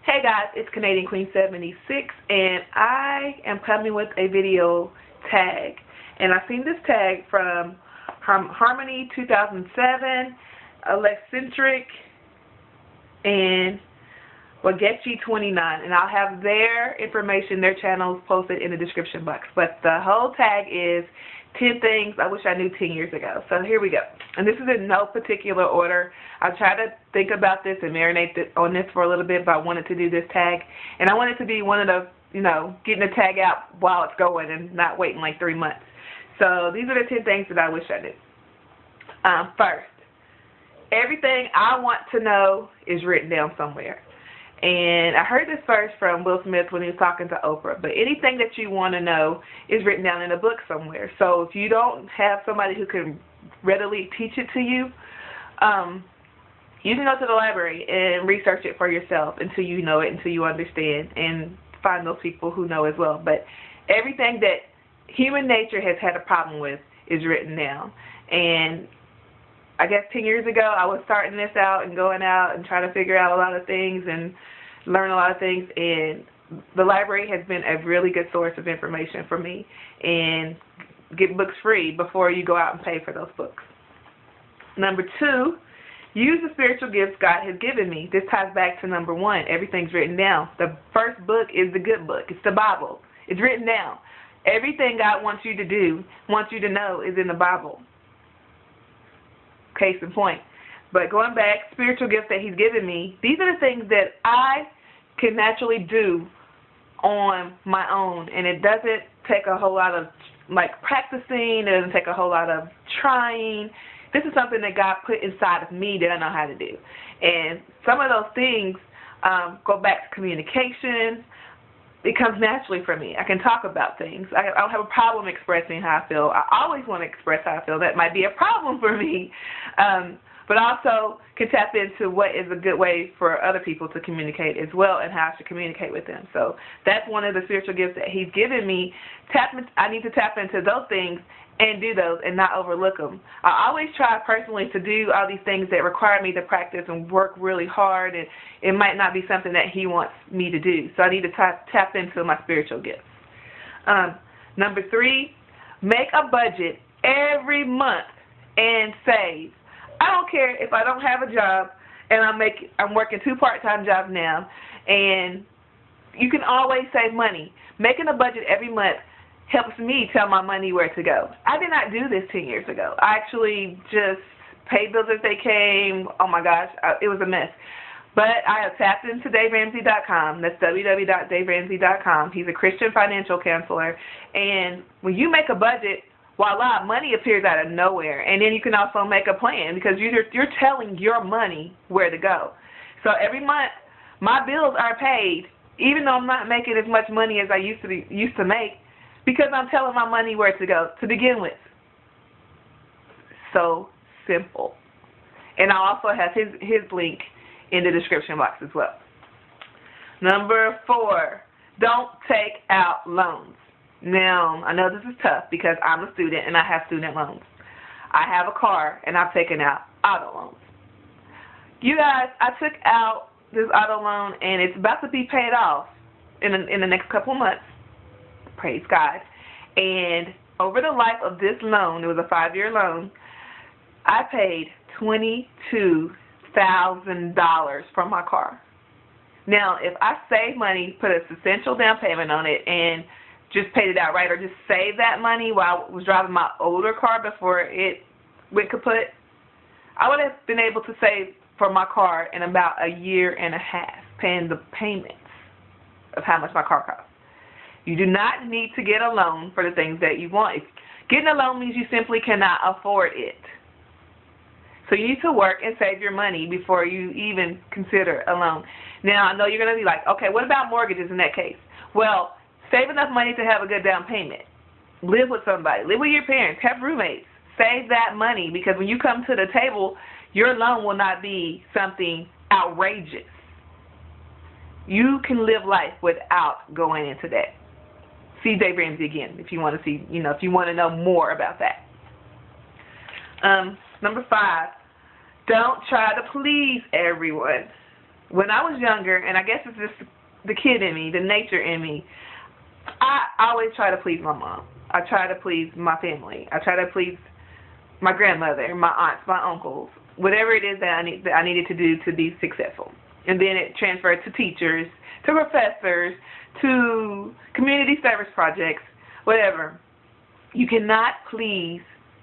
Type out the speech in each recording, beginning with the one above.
Hey guys, it's Canadian Queen 76, and I am coming with a video tag. And I've seen this tag from Harmony 2007, Alexcentric, and Wagechi 29. And I'll have their information, their channels posted in the description box. But the whole tag is 10 things I wish I knew 10 years ago. So here we go. And this is in no particular order. I tried to think about this and marinate on this for a little bit, but I wanted to do this tag. And I want it to be one of the, getting the tag out while it's going and not waiting like 3 months. So these are the 10 things that I wish I knew. First, everything I want to know is written down somewhere. And I heard this first from Will Smith when he was talking to Oprah. But anything that you want to know is written down in a book somewhere. So if you don't have somebody who can readily teach it to you, you can go to the library and research it for yourself until you know it, until you understand, and find those people who know as well. But everything that human nature has had a problem with is written down. And I guess 10 years ago, I was starting this out and going out and trying to figure out a lot of things and learn a lot of things. And the library has been a really good source of information for me. And get books free before you go out and pay for those books. Number 2, use the spiritual gifts God has given me. This ties back to number 1. Everything's written down. The first book is the good book. It's the Bible. It's written down. Everything God wants you to do, wants you to know, is in the Bible. Case in point. But going back, spiritual gifts that He's given me, these are the things that I can naturally do on my own. And it doesn't take a whole lot of practicing. It doesn't take a whole lot of trying. This is something that God put inside of me that I know how to do. And some of those things go back to communication. It comes naturally for me. I can talk about things. I don't have a problem expressing how I feel. I always want to express how I feel. That might be a problem for me. But also can tap into what is a good way for other people to communicate as well, and how I should communicate with them. So that's one of the spiritual gifts that He's given me. I need to tap into those things and do those and not overlook them. I always try personally to do all these things that require me to practice and work really hard, and it might not be something that He wants me to do. So I need to tap into my spiritual gifts. Number 3, make a budget every month and save. I don't care if I don't have a job and I'm working 2 part-time jobs now, and you can always save money. Making a budget every month helps me tell my money where to go. I did not do this 10 years ago. I actually just paid bills as they came. Oh my gosh, it was a mess. But I have tapped into DaveRamsey.com. That's www.DaveRamsey.com. He's a Christian financial counselor. And when you make a budget, voila, money appears out of nowhere. And then you can also make a plan, because you're telling your money where to go. So every month, my bills are paid, even though I'm not making as much money as I used to make, because I'm telling my money where to go to begin with. So simple. And I also have his link in the description box as well. Number 4, don't take out loans. Now, I know this is tough because I'm a student and I have student loans. I have a car and I've taken out auto loans. You guys, I took out this auto loan and it's about to be paid off in the next couple months. Praise God. And over the life of this loan, it was a 5-year loan, I paid $22,000 for my car. Now, if I save money, put a substantial down payment on it, and just paid it out right, or just save that money while I was driving my older car before it went kaput, I would have been able to save for my car in about a year and a half, paying the payments of how much my car cost. You do not need to get a loan for the things that you want. Getting a loan means you simply cannot afford it. So you need to work and save your money before you even consider a loan. Now, I know you're going to be like, okay, what about mortgages in that case? Well, save enough money to have a good down payment. Live with somebody. Live with your parents. Have roommates. Save that money, because when you come to the table, your loan will not be something outrageous. You can live life without going into debt. See Dave Ramsey again if you want to see, if you want to know more about that. Number 5, don't try to please everyone. when I was younger, and I guess it's just the kid in me, the nature in me, I always try to please my mom. I try to please my family. I try to please my grandmother, my aunts, my uncles, whatever it is that I needed to do to be successful. And then it transferred to teachers, to professors, to community service projects, whatever. You cannot please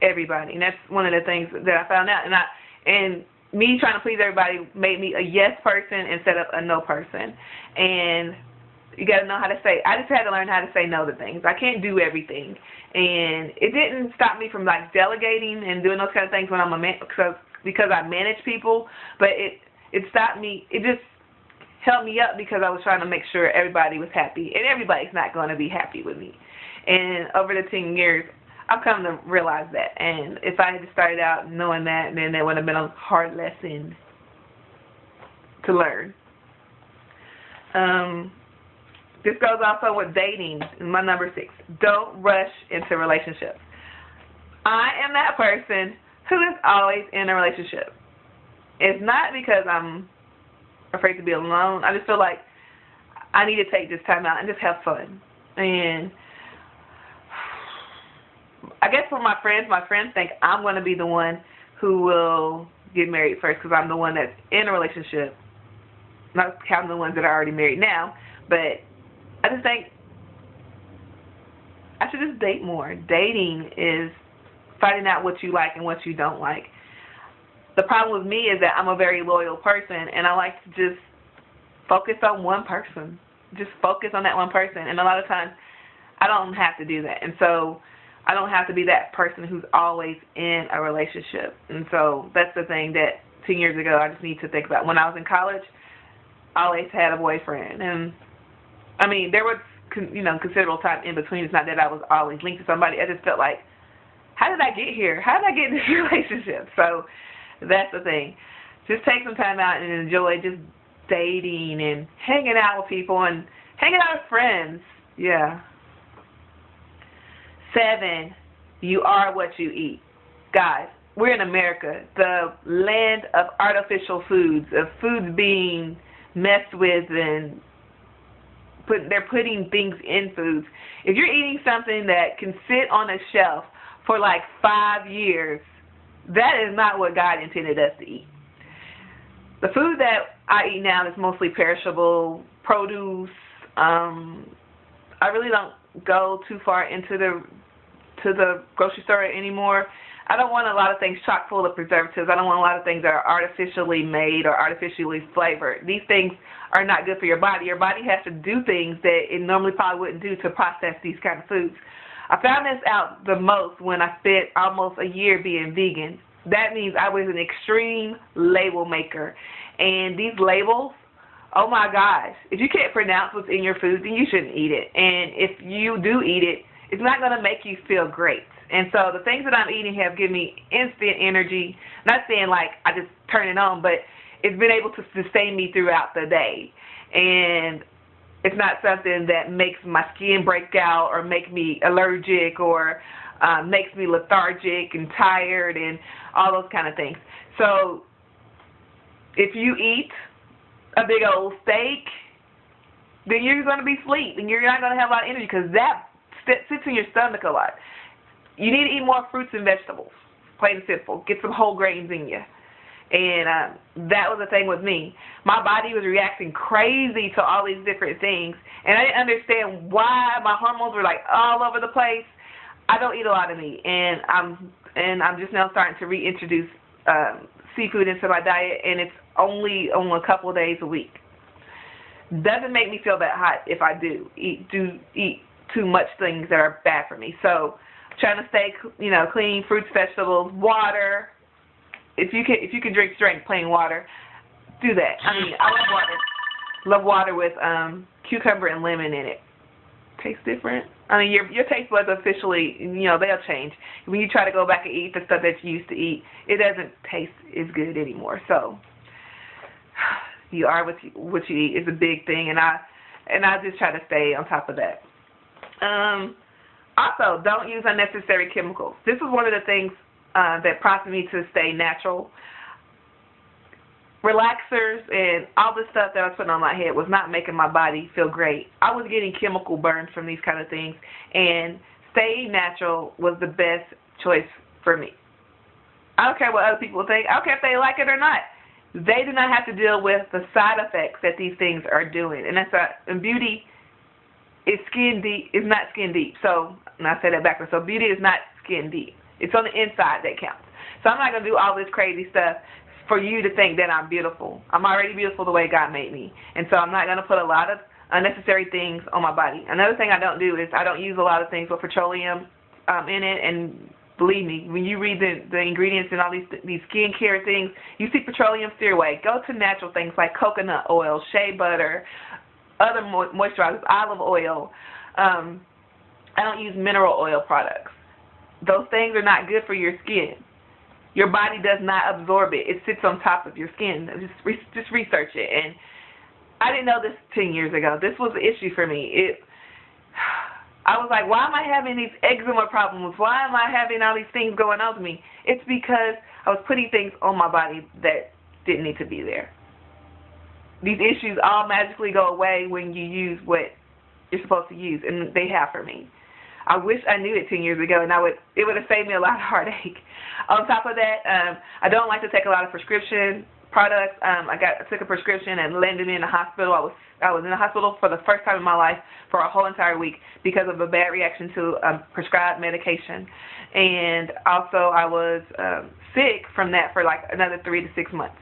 everybody, and that's one of the things that I found out. And me trying to please everybody made me a yes person instead of a no person. And you got to know how to say. I just had to learn how to say no to things. I can't do everything, and it didn't stop me from like delegating and doing those kind of things when I'm because I manage people. But it stopped me. It just held me up because I was trying to make sure everybody was happy, and everybody's not going to be happy with me. And over the 10 years, I've come to realize that. And if I had started out knowing that, then that would have been a hard lesson to learn. This goes also with dating. My number 6. Don't rush into relationships. I am that person who is always in a relationship. It's not because I'm afraid to be alone. I just feel like I need to take this time out and just have fun. And I guess for my friends think I'm going to be the one who will get married first because I'm the one that's in a relationship. Not counting the ones that are already married now, but I just think I should just date more. Dating is finding out what you like and what you don't like. The problem with me is that I'm a very loyal person, and I like to just focus on one person. Just focus on that one person. And a lot of times, I don't have to do that. And so I don't have to be that person who's always in a relationship. And so that's the thing that 10 years ago I just need to think about. When I was in college, I always had a boyfriend. And, I mean, there was, considerable time in between. It's not that I was always linked to somebody. I just felt like, how did I get here? How did I get in this relationship? So that's the thing. Just take some time out and enjoy just dating and hanging out with people and hanging out with friends. Yeah. 7, you are what you eat. Guys, we're in America, the land of artificial foods, of foods being messed with, and they're putting things in foods. If you're eating something that can sit on a shelf for like 5 years, that is not what God intended us to eat. The food that I eat now is mostly perishable, produce. I really don't go too far into the grocery store anymore. I don't want a lot of things chock full of preservatives. I don't want a lot of things that are artificially made or artificially flavored. These things are not good for your body. Your body has to do things that it normally probably wouldn't do to process these kind of foods. I found this out the most when I spent almost a year being vegan. That means I was an extreme label maker. And these labels, oh my gosh, if you can't pronounce what's in your food, then you shouldn't eat it. And if you do eat it, it's not going to make you feel great. And so the things that I'm eating have given me instant energy. Not saying like I just turn it on, but it's been able to sustain me throughout the day. And it's not something that makes my skin break out or make me allergic or makes me lethargic and tired and all those kind of things. So if you eat a big old steak, then you're going to be asleep and you're not going to have a lot of energy because that sits in your stomach a lot. You need to eat more fruits and vegetables, plain and simple. Get some whole grains in you. And that was the thing with me. My body was reacting crazy to all these different things, and I didn't understand why my hormones were like all over the place. I don't eat a lot of meat, and I'm just now starting to reintroduce seafood into my diet, and it's only on a couple of days a week. Doesn't make me feel that hot if I do eat too much things that are bad for me. So trying to stay, clean, fruits, vegetables, water. If you can drink straight plain water, do that. I mean, I love water. Love water with cucumber and lemon in it. Tastes different. I mean, your taste buds officially, they'll change. When you try to go back and eat the stuff that you used to eat, it doesn't taste as good anymore. So you are what you eat is a big thing, and I just try to stay on top of that. Also, don't use unnecessary chemicals. This is one of the things that prompted me to stay natural. relaxers and all the stuff that I was putting on my head was not making my body feel great. I was getting chemical burns from these kind of things, and staying natural was the best choice for me. I don't care what other people think. I don't care if they like it or not. They do not have to deal with the side effects that these things are doing. And beauty is skin deep, is not skin deep. So, and I say that backwards. So beauty is not skin deep. It's on the inside that counts. So I'm not going to do all this crazy stuff for you to think that I'm beautiful. I'm already beautiful the way God made me. And so I'm not going to put a lot of unnecessary things on my body. Another thing I don't do is I don't use a lot of things with petroleum in it. And believe me, when you read the ingredients and all these skincare things, you see petroleum, steer away. Go to natural things like coconut oil, shea butter, other moisturizers, olive oil. I don't use mineral oil products. Those things are not good for your skin. Your body does not absorb it. It sits on top of your skin. Just research it. And I didn't know this 10 years ago. This was an issue for me. I was like, why am I having these eczema problems? Why am I having all these things going on to me? It's because I was putting things on my body that didn't need to be there. These issues all magically go away when you use what you're supposed to use, and they have for me. I wish I knew it 10 years ago, and it would have saved me a lot of heartache. On top of that, I don't like to take a lot of prescription products. I took a prescription and landed me in the hospital. I was in the hospital for the first time in my life for a whole entire week because of a bad reaction to prescribed medication. And also I was sick from that for like another 3 to 6 months.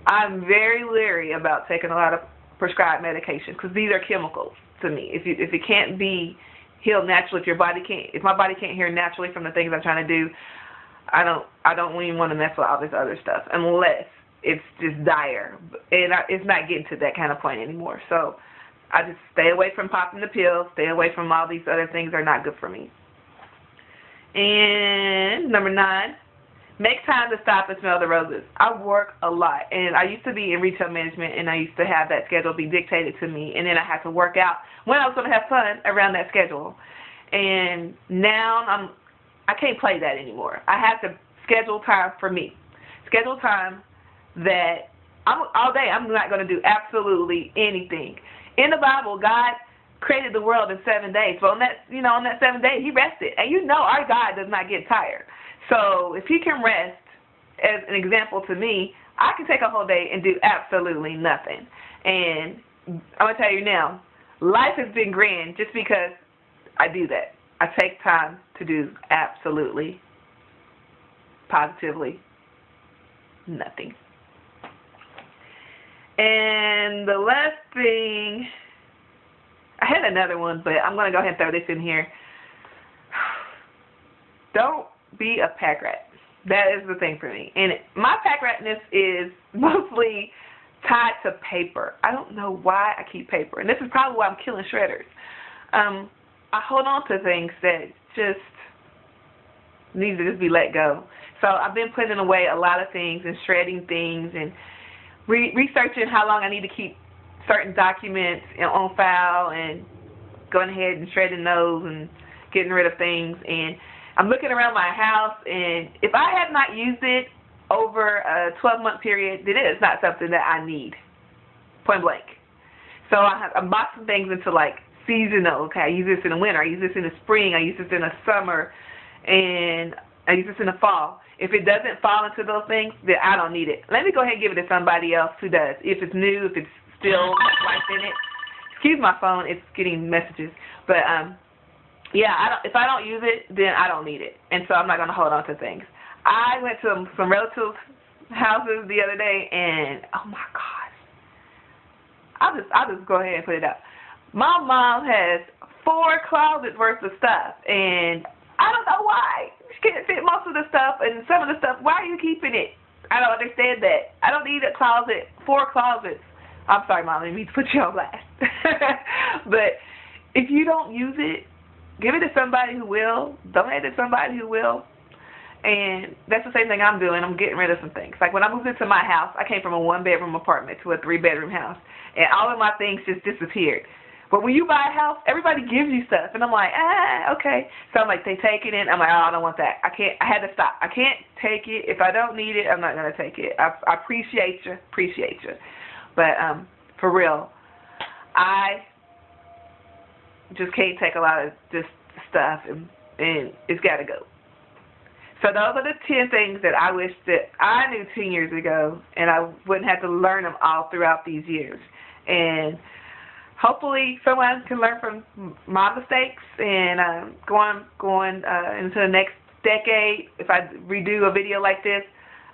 I'm very leery about taking a lot of prescribed medication because these are chemicals to me. If it can't be healed naturally, if my body can't heal naturally from the things I'm trying to do, I don't even want to mess with all this other stuff unless it's just dire. And it's not getting to that kind of point anymore. So I just stay away from popping the pills, stay away from all these other things that are not good for me. And number 9, make time to stop and smell the roses. I work a lot, and I used to be in retail management, and I used to have that schedule be dictated to me, and then I had to work out when I was going to have fun around that schedule. And now I can't play that anymore. I have to schedule time for me. Schedule time that all day I'm not going to do absolutely anything. In the Bible, God created the world in 7 days. So on that 7th day, He rested. And our God does not get tired. So if He can rest, as an example to me, I can take a whole day and do absolutely nothing. And I'm going to tell you now, life has been grand just because I do that. I take time to do absolutely, positively nothing. And the last thing, I had another one, but I'm going to go ahead and throw this in here. Don't be a pack rat. That is the thing for me. And my pack ratness is mostly tied to paper. I don't know why I keep paper. And this is probably why I'm killing shredders. I hold on to things that just need to just be let go. So I've been putting away a lot of things and shredding things and researching how long I need to keep certain documents on file and going ahead and shredding those and getting rid of things. And I'm looking around my house, and if I have not used it over a 12-month period, then it is not something that I need, point blank. So I'm boxing things into like seasonal. Okay, I use this in the winter, I use this in the spring, I use this in the summer, and I use this in the fall. If it doesn't fall into those things, then I don't need it. Let me go ahead and give it to somebody else who does. If it's new, if it's still life in it. Excuse my phone, it's getting messages. But yeah, if I don't use it, then I don't need it. And so I'm not going to hold on to things. I went to some relatives' houses the other day, and oh my gosh, I'll just go ahead and put it out. My mom has 4 closets worth of stuff, and I don't know why. She can't fit most of the stuff, and some of the stuff, why are you keeping it? I don't understand that. I don't need a closet, 4 closets. I'm sorry, Mom, I didn't mean to put you on blast. But if you don't use it, give it to somebody who will. Donate it to somebody who will. And that's the same thing I'm doing. I'm getting rid of some things. Like when I moved into my house, I came from a 1-bedroom apartment to a 3-bedroom house. And all of my things just disappeared. But when you buy a house, everybody gives you stuff, and I'm like, okay. So I'm like, they take it in. I'm like, I don't want that. I can't. I had to stop. I can't take it. If I don't need it, I'm not gonna take it. I appreciate you, but for real, I just can't take a lot of just stuff, and it's got to go. So those are the 10 things that I wish that I knew 10 years ago, and I wouldn't have to learn them all throughout these years. And hopefully someone can learn from my mistakes and going into the next decade. If I redo a video like this,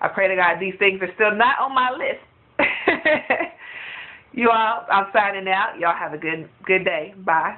I pray to God these things are still not on my list. You all, I'm signing out. Y'all have a good day. Bye.